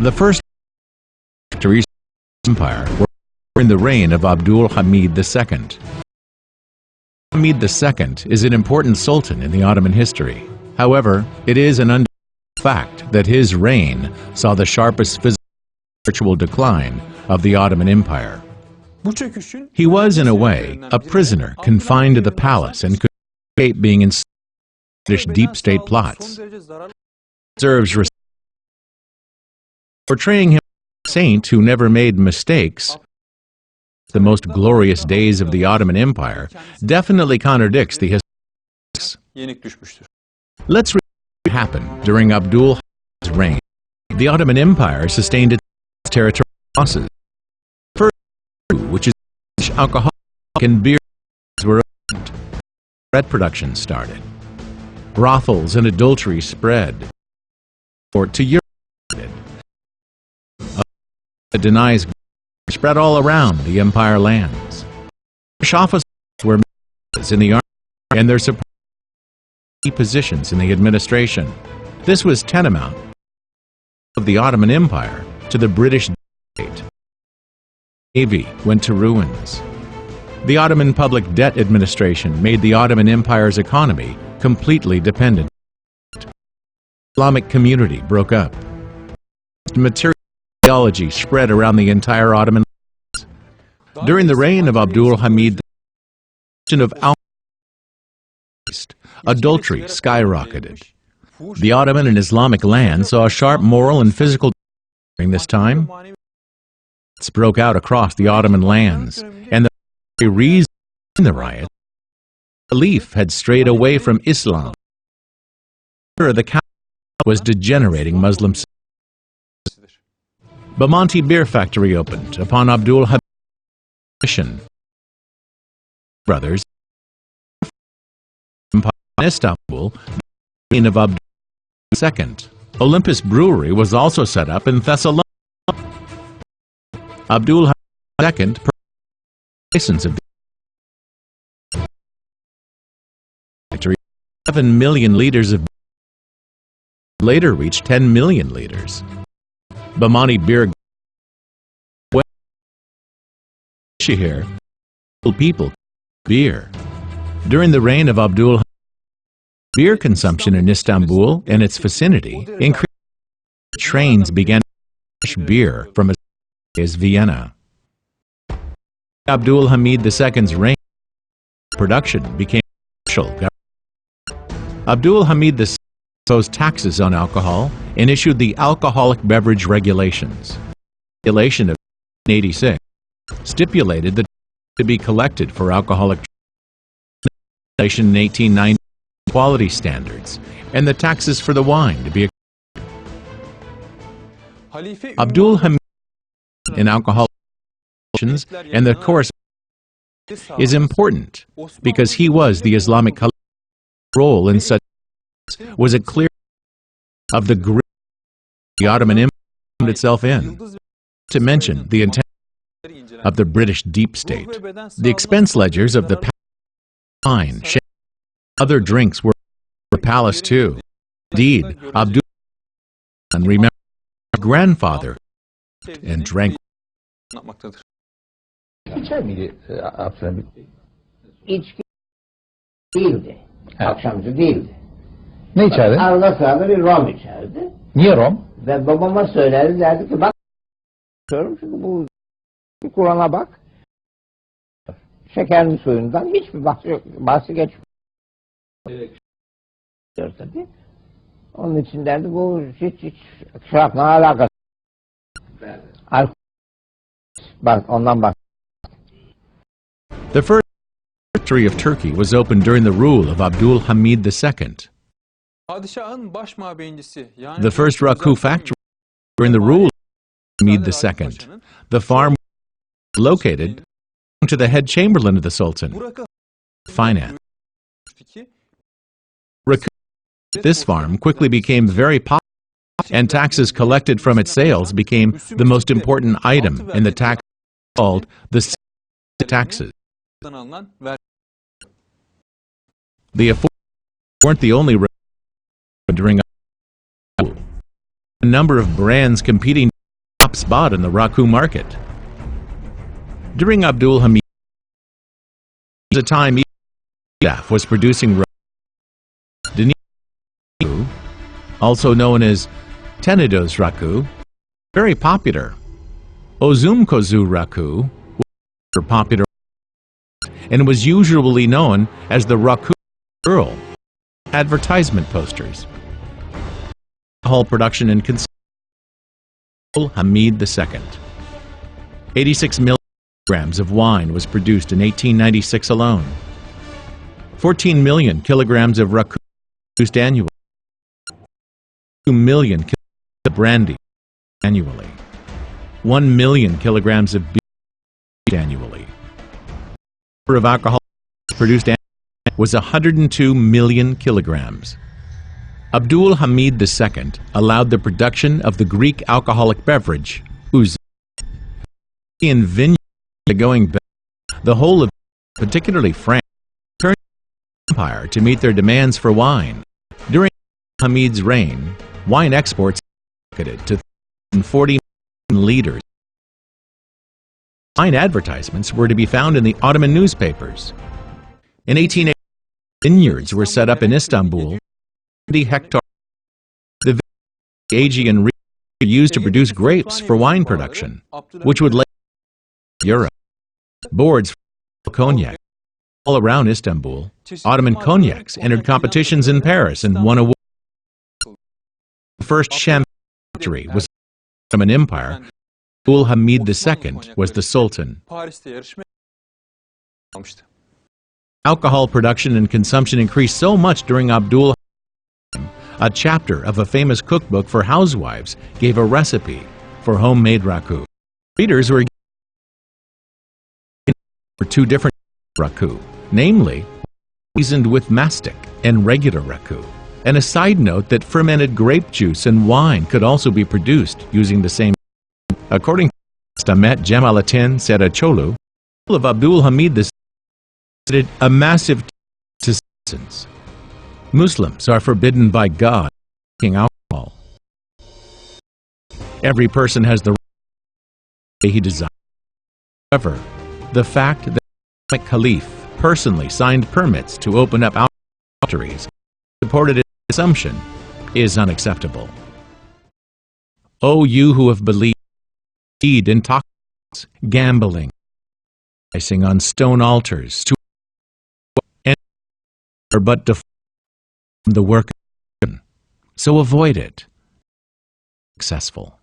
The first factories of the empire were in the reign of Abdul Hamid II. Hamid II is an important sultan in the Ottoman history. However, it is an undeniable fact that his reign saw the sharpest physical and spiritual decline of the Ottoman Empire. He was, in a way, a prisoner confined to the palace and could escape being ensnared in British deep state plots. Deserves respect. Portraying him as a saint who never made mistakes, the most glorious days of the Ottoman Empire, definitely contradicts the history. Let's read what happened during Abdul Hamid's reign. The Ottoman Empire sustained its territorial losses. First, which is alcohol and beer were opened. Bread production started. Brothels and adultery spread. To Europe. It denies spread all around the empire lands. British officers were in the army and their support key positions in the administration. This was tantamount of the Ottoman Empire to the British state. Navy went to ruins. The Ottoman Public Debt Administration made the Ottoman Empire's economy completely dependent. The Islamic community broke up. Material ideology spread around the entire Ottoman lands. During the reign of Abdul Hamid, the question of adultery skyrocketed. The Ottoman and Islamic land saw a sharp moral and physical decline during this time. Riots broke out across the Ottoman lands, and the reason in the riot, belief had strayed away from Islam. The Caliph was degenerating Muslims. Bomonti beer factory opened upon Abdul Hamid's mission. Brothels in Istanbul, reign of Abdul II. Olympus Brewery was also set up in Thessalonica. Abdul Hamid II license of the factory 7 million liters of beer, later reached 10 million liters. Bomonti beer here people beer. During the reign of Abdul Hamid, beer consumption in Istanbul and its vicinity increased. Trains began to push beer from as far as Vienna. Abdul Hamid II's reign, production became commercial. Abdul Hamid II imposed taxes on alcohol and issued the Alcoholic Beverage Regulations. Regulation of 1986 stipulated that to be collected for alcoholic in 1890 quality standards, and the taxes for the wine to be Abdul Hamid in alcohol and the course is important because he was the Islamic Caliph. Role in such was a clear of the grip the Ottoman Empire found itself in, to mention the intent of the British deep state. The expense ledgers of the wine, other drinks were palace too. Indeed, Abdul and remember grandfather and drank. İçer miydi Abdülhamid? İçki değildi. Akşamcı değildi. Ne içerdi? Arada sırada bir rom içerdi. Niye rom? Ve babama söylerdi, derdi ki bak çünkü bu Kur'an'a bak. Şekerli suyundan hiçbir bahsi geçmiyor. Tabii. Onun için derdi bu hiç şarapla alakası. Bak ondan bak. The first factory of Turkey was opened during the rule of Abdul Hamid II. The first Raki factory during the rule of Hamid II. The farm was located to the head chamberlain of the Sultan. Finance. This farm quickly became very popular, and taxes collected from its sales became the most important item in the tax called the taxes. The weren't the only during a number of brands competing top spot in the Raku market. During Abdul Hamid, a time was producing Raku, also known as Tenidos Raku, very popular. Ozumkozu Raku were popular and was usually known as the Raku Girl. Advertisement posters. Alcohol production and consumption. Hamid II. 86 million kilograms of wine was produced in 1896 alone. 14 million kilograms of Raku produced annually. 2 million kilograms of brandy annually. 1 million kilograms of beer annually. The number of alcohol produced annually was 102 million kilograms. Abdul Hamid II allowed the production of the Greek alcoholic beverage, ouzo. In vineyards going back, the whole of, particularly France, turned to the empire to meet their demands for wine. During Hamid's reign, wine exports skyrocketed to 40 million liters. Wine advertisements were to be found in the Ottoman newspapers. In 1880, vineyards were set up in Istanbul, 70 hectares. The Aegean region were used to produce grapes for wine production, which would later Europe. Boards for cognac. All around Istanbul, Ottoman cognacs entered competitions in Paris and won awards. The first champagne factory was the Ottoman Empire. Abdul Hamid II was the sultan. Alcohol production and consumption increased so much during Abdul Hamid's time, a chapter of a famous cookbook for housewives gave a recipe for homemade raku. Readers were given for two different raku, namely seasoned with mastic and regular raku. And a side note that fermented grape juice and wine could also be produced using the same. According to Stamet Jamaluddin Sedacholu, of Abdul Hamid II a massive to citizens. Muslims are forbidden by God drinking alcohol. Every person has the right he desires. However, the fact that the Caliph personally signed permits to open up adulteries supported its consumption is unacceptable. O you who have believed, feed intoxicants, gambling, sacrificing on stone altars to but define the work of sin, so avoid it. Successful.